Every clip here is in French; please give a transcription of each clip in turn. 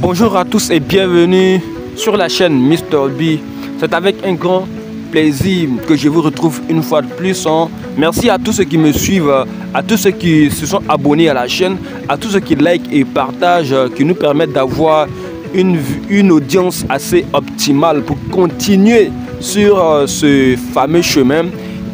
Bonjour à tous et bienvenue sur la chaîne Mr B. C'est avec un grand plaisir que je vous retrouve une fois de plus. Merci à tous ceux qui me suivent, à tous ceux qui se sont abonnés à la chaîne, à tous ceux qui likent et partagent, qui nous permettent d'avoir une audience assez optimale pour continuer sur ce fameux chemin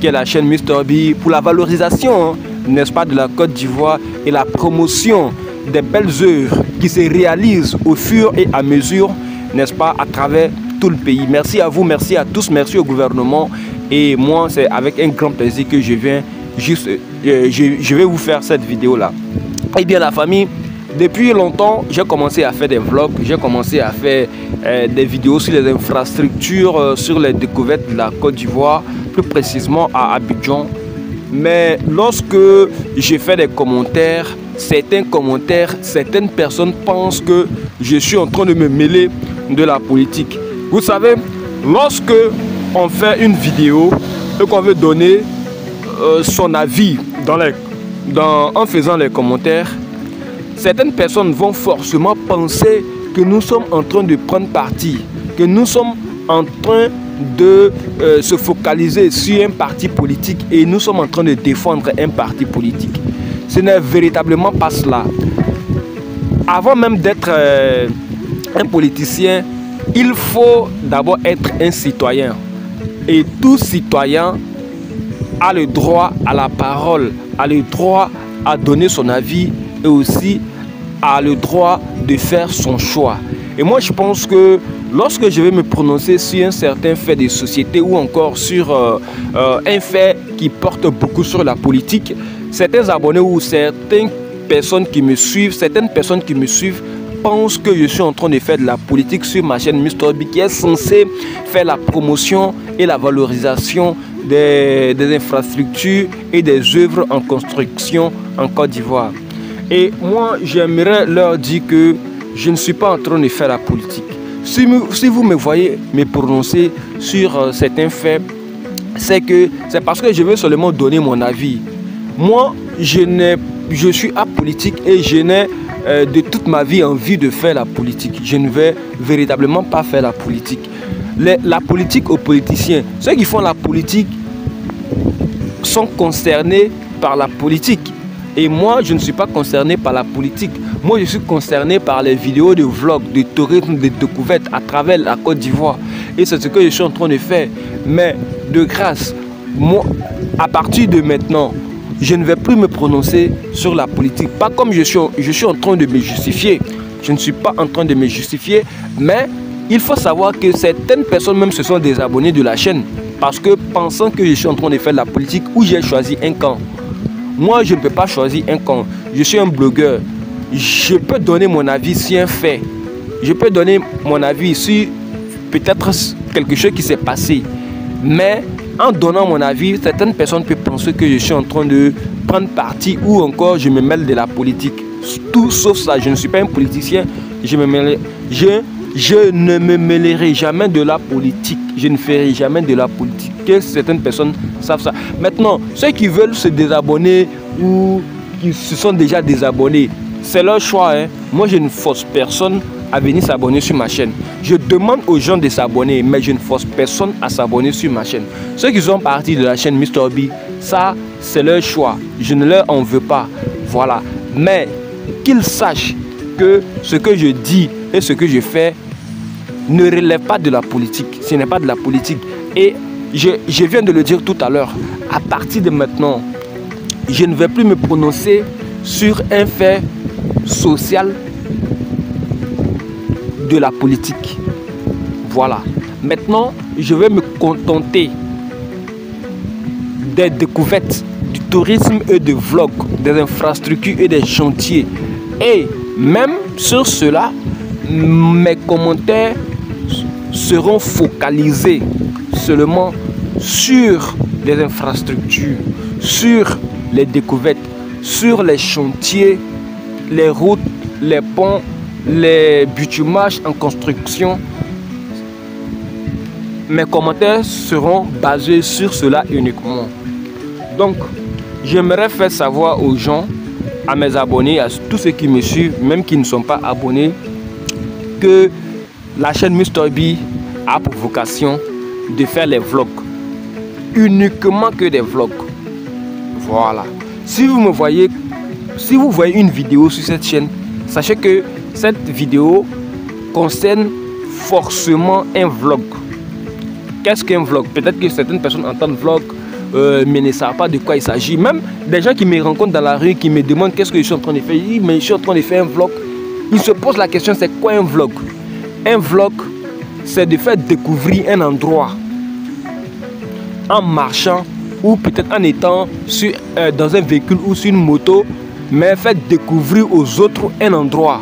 qui est la chaîne Mr B pour la valorisation, n'est-ce pas, de la Côte d'Ivoire et la promotion des belles œuvres qui se réalisent au fur et à mesure, n'est-ce pas, à travers tout le pays. Merci à vous, merci à tous, merci au gouvernement. Et moi, c'est avec un grand plaisir que je viens juste, je vais vous faire cette vidéo-là. Eh bien, la famille, depuis longtemps, j'ai commencé à faire des vlogs, j'ai commencé à faire des vidéos sur les infrastructures, sur les découvertes de la Côte d'Ivoire, plus précisément à Abidjan. Mais lorsque j'ai fait des commentaires, certaines personnes pensent que je suis en train de me mêler de la politique. Vous savez, lorsque on fait une vidéo et qu'on veut donner son avis en faisant les commentaires, certaines personnes vont forcément penser que nous sommes en train de prendre parti, que nous sommes en train de se focaliser sur un parti politique et nous sommes en train de défendre un parti politique. Ce n'est véritablement pas cela. Avant même d'être un politicien, il faut d'abord être un citoyen. Et tout citoyen a le droit à la parole, a le droit à donner son avis et aussi a le droit de faire son choix. Et moi, je pense que lorsque je vais me prononcer sur un certain fait de société ou encore sur un fait qui porte beaucoup sur la politique, certains abonnés ou certaines personnes qui me suivent, pensent que je suis en train de faire de la politique sur ma chaîne Mr B qui est censée faire la promotion et la valorisation des infrastructures et des œuvres en construction en Côte d'Ivoire. Et moi, j'aimerais leur dire que je ne suis pas en train de faire la politique. Si vous me voyez me prononcer sur certains faits, c'est parce que je veux seulement donner mon avis. Moi, je suis apolitique et je n'ai de toute ma vie envie de faire la politique. Je ne vais véritablement pas faire la politique. La politique aux politiciens, ceux qui font la politique sont concernés par la politique. Et moi, je ne suis pas concerné par la politique. Moi, je suis concerné par les vidéos de vlog, de tourisme, de découvertes à travers la Côte d'Ivoire. Et c'est ce que je suis en train de faire. Mais de grâce, moi, à partir de maintenant, je ne vais plus me prononcer sur la politique. Pas comme je suis en train de me justifier. Je ne suis pas en train de me justifier. Mais il faut savoir que certaines personnes même se sont désabonnées de la chaîne. Parce que pensant que je suis en train de faire de la politique où j'ai choisi un camp. Moi, je ne peux pas choisir un camp. Je suis un blogueur. Je peux donner mon avis sur un fait. Je peux donner mon avis sur peut-être quelque chose qui s'est passé. Mais en donnant mon avis, certaines personnes peuvent penser que je suis en train de prendre parti ou encore je me mêle de la politique. Tout sauf ça. Je ne suis pas un politicien. Je ne me mêlerai jamais de la politique. Je ne ferai jamais de la politique. Que certaines personnes savent ça. Maintenant, ceux qui veulent se désabonner ou qui se sont déjà désabonnés, c'est leur choix. Moi, je ne force personne à venir s'abonner sur ma chaîne. Je demande aux gens de s'abonner, mais je ne force personne à s'abonner sur ma chaîne. Ceux qui sont partis de la chaîne Mr B, ça, c'est leur choix. Je ne leur en veux pas. Voilà. Mais qu'ils sachent que ce que je dis et ce que je fais ne relève pas de la politique. Ce n'est pas de la politique. Et je viens de le dire tout à l'heure. À partir de maintenant, je ne vais plus me prononcer sur un fait social de la politique. Voilà. Maintenant, je vais me contenter des découvertes, du tourisme et des vlogs, des infrastructures et des chantiers. Et même sur cela, mes commentaires seront focalisés seulement sur les infrastructures, sur les découvertes, sur les chantiers, les routes, les ponts, les bitumages en construction. Mes commentaires seront basés sur cela uniquement. Donc, j'aimerais faire savoir aux gens, à mes abonnés, à tous ceux qui me suivent, même qui ne sont pas abonnés, que la chaîne Mr B a pour vocation de faire les vlogs. Uniquement que des vlogs. Voilà. Si vous voyez une vidéo sur cette chaîne, sachez que cette vidéo concerne forcément un vlog. Qu'est-ce qu'un vlog? Peut-être que certaines personnes entendent vlog, mais ne savent pas de quoi il s'agit. Même des gens qui me rencontrent dans la rue, qui me demandent qu'est-ce que je suis en train de faire. Ils disent, mais je suis en train de faire un vlog. Ils se posent la question, c'est quoi un vlog? Un vlog, c'est de faire découvrir un endroit en marchant ou peut-être en étant dans un véhicule ou sur une moto, mais faire découvrir aux autres un endroit.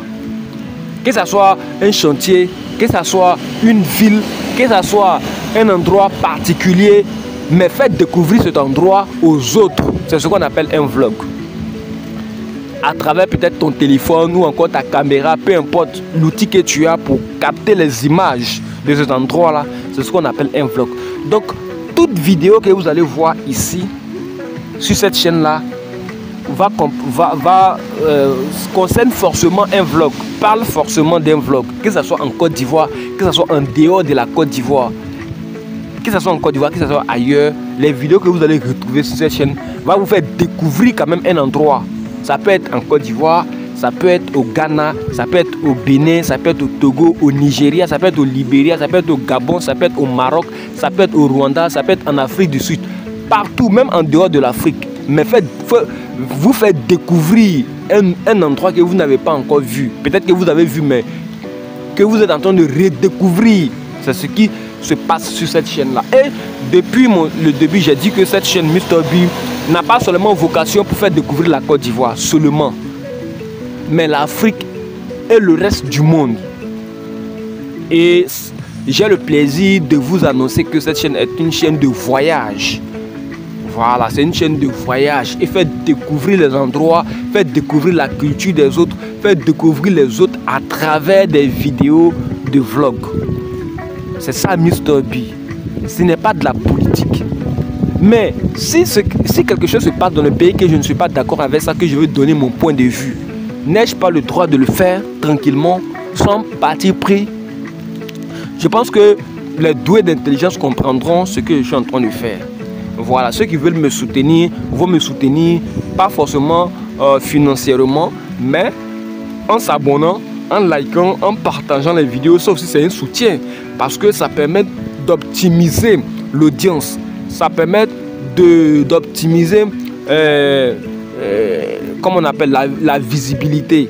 Que ce soit un chantier, que ce soit une ville, que ce soit un endroit particulier, mais faire découvrir cet endroit aux autres. C'est ce qu'on appelle un vlog. À travers peut-être ton téléphone ou encore ta caméra, peu importe l'outil que tu as pour capter les images de cet endroit-là, c'est ce qu'on appelle un vlog. Donc, toute vidéo que vous allez voir ici, sur cette chaîne-là, concerne forcément un vlog, parle forcément d'un vlog, que ce soit en Côte d'Ivoire, que ce soit en dehors de la Côte d'Ivoire, que ce soit en Côte d'Ivoire, que ce soit ailleurs, les vidéos que vous allez retrouver sur cette chaîne vont vous faire découvrir quand même un endroit. Ça peut être en Côte d'Ivoire, ça peut être au Ghana, ça peut être au Bénin, ça peut être au Togo, au Nigeria, ça peut être au Libéria, ça peut être au Gabon, ça peut être au Maroc, ça peut être au Rwanda, ça peut être en Afrique du Sud. Partout, même en dehors de l'Afrique. Mais vous faites découvrir un endroit que vous n'avez pas encore vu. Peut-être que vous avez vu, mais que vous êtes en train de redécouvrir. C'est ce qui se passe sur cette chaîne-là. Et depuis le début, j'ai dit que cette chaîne Mr B n'a pas seulement vocation pour faire découvrir la Côte d'Ivoire seulement, mais l'Afrique et le reste du monde. Et j'ai le plaisir de vous annoncer que cette chaîne est une chaîne de voyage. Voilà, c'est une chaîne de voyage et fait découvrir les endroits, fait découvrir la culture des autres, fait découvrir les autres à travers des vidéos de vlog. C'est ça Mr B. Ce n'est pas de la politique. Mais si quelque chose se passe dans le pays que je ne suis pas d'accord avec ça, que je veux donner mon point de vue, n'ai-je pas le droit de le faire tranquillement, sans parti pris? Je pense que les doués d'intelligence comprendront ce que je suis en train de faire. Voilà, ceux qui veulent me soutenir vont me soutenir, pas forcément financièrement, mais en s'abonnant, en likant, en partageant les vidéos, sauf si c'est un soutien, parce que ça permet d'optimiser l'audience, ça permet d'optimiser, comment on appelle, la visibilité.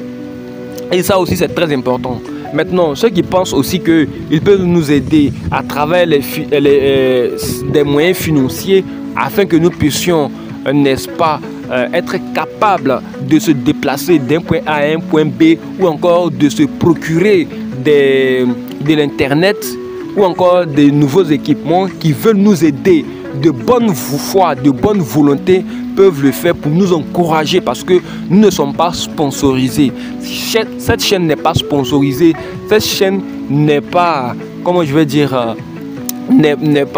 Et ça aussi c'est très important. Maintenant, ceux qui pensent aussi qu'ils peuvent nous aider à travers des moyens financiers afin que nous puissions, n'est-ce pas, être capables de se déplacer d'un point A à un point B ou encore de se procurer de l'internet ou encore des nouveaux équipements qui veulent nous aider de bonne foi, de bonne volonté, peuvent le faire pour nous encourager parce que nous ne sommes pas sponsorisés. Cette chaîne n'est pas sponsorisée. Cette chaîne n'est pas, comment je vais dire, n'a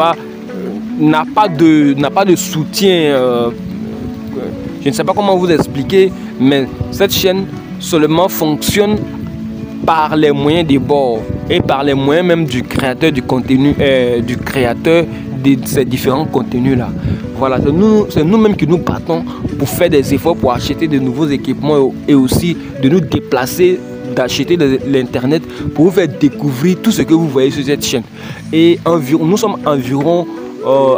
pas de soutien. Je ne sais pas comment vous expliquer, mais cette chaîne seulement fonctionne par les moyens des bords et par les moyens même du créateur du contenu, du créateur de ces différents contenus là. Voilà, c'est nous-mêmes qui nous battons pour faire des efforts pour acheter de nouveaux équipements et aussi de nous déplacer, d'acheter de l'internet pour vous faire découvrir tout ce que vous voyez sur cette chaîne. Et nous sommes environ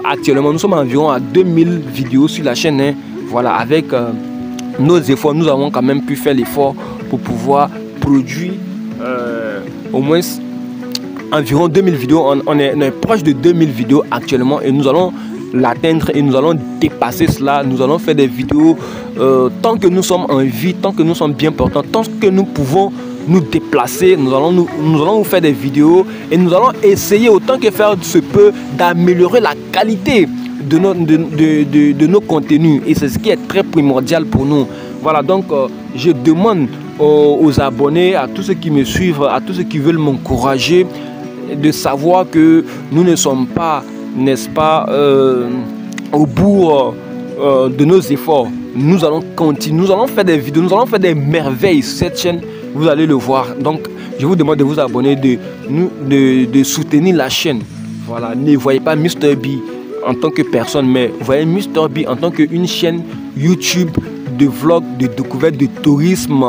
actuellement, nous sommes environ à 2000 vidéos sur la chaîne, hein. Voilà, avec nos efforts, nous avons quand même pu faire l'effort pour pouvoir produire au moins environ 2000 vidéos. On est proche de 2000 vidéos actuellement et nous allons l'atteindre et nous allons dépasser cela. Nous allons faire des vidéos tant que nous sommes en vie, tant que nous sommes bien portants, tant que nous pouvons nous déplacer. Nous allons vous faire des vidéos et nous allons essayer autant que faire se peut d'améliorer la qualité de nos contenus et c'est ce qui est très primordial pour nous. Voilà, donc je demande aux abonnés, à tous ceux qui me suivent, à tous ceux qui veulent m'encourager, de savoir que nous ne sommes pas, n'est-ce pas, au bout de nos efforts. Nous allons continuer, nous allons faire des vidéos, nous allons faire des merveilles sur cette chaîne vous allez le voir. Donc je vous demande de vous abonner, de soutenir la chaîne. Voilà, ne voyez pas Mr B en tant que personne, mais voyez Mr B en tant qu'une chaîne YouTube de vlog, de découverte, de tourisme,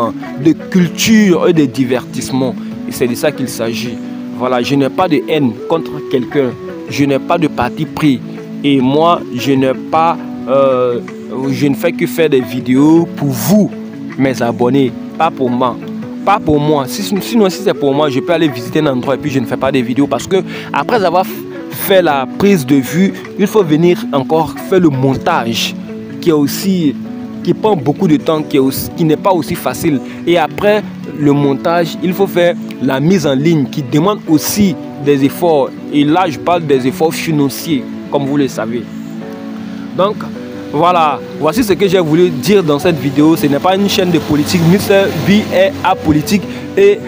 de culture et de divertissement. Et c'est de ça qu'il s'agit. Voilà, je n'ai pas de haine contre quelqu'un, je n'ai pas de parti pris. Et moi, je ne fais que faire des vidéos pour vous, mes abonnés, pas pour moi. Pas pour moi. Sinon, si c'est pour moi, je peux aller visiter un endroit et puis je ne fais pas de vidéos parce que après avoir fait la prise de vue, il faut venir encore faire le montage qui prend beaucoup de temps, qui n'est pas aussi facile. Et après le montage, il faut faire la mise en ligne qui demande aussi des efforts. Et là, je parle des efforts financiers, comme vous le savez. Donc, voilà, voici ce que j'ai voulu dire dans cette vidéo. Ce n'est pas une chaîne de politique. Mr B est apolitique. Et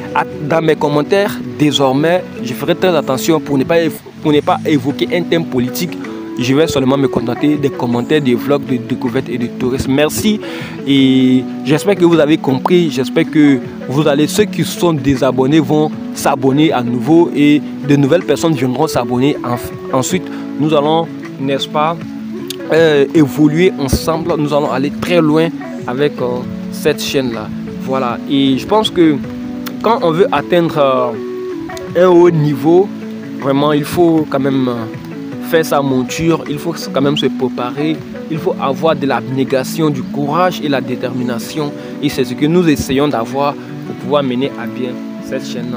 dans mes commentaires, désormais, je ferai très attention pour ne pas évoquer un thème politique. Je vais seulement me contenter des commentaires, des vlogs de découverte et de tourisme. Merci et j'espère que vous avez compris. J'espère que ceux qui sont désabonnés vont s'abonner à nouveau et de nouvelles personnes viendront s'abonner. Ensuite, nous allons, n'est-ce pas, évoluer ensemble. Nous allons aller très loin avec cette chaîne-là. Voilà. Et je pense que quand on veut atteindre un haut niveau, vraiment, il faut quand même faire sa monture, il faut quand même se préparer, il faut avoir de l'abnégation, du courage et la détermination. Et c'est ce que nous essayons d'avoir pour pouvoir mener à bien cette chaîne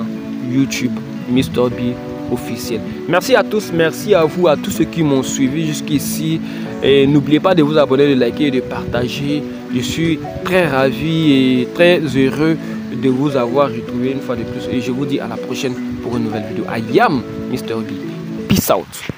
YouTube Mr B officiel. Merci à tous, merci à vous, à tous ceux qui m'ont suivi jusqu'ici. Et n'oubliez pas de vous abonner, de liker et de partager. Je suis très ravi et très heureux de vous avoir retrouvé une fois de plus. Et je vous dis à la prochaine pour une nouvelle vidéo. I am Mr B. Peace out.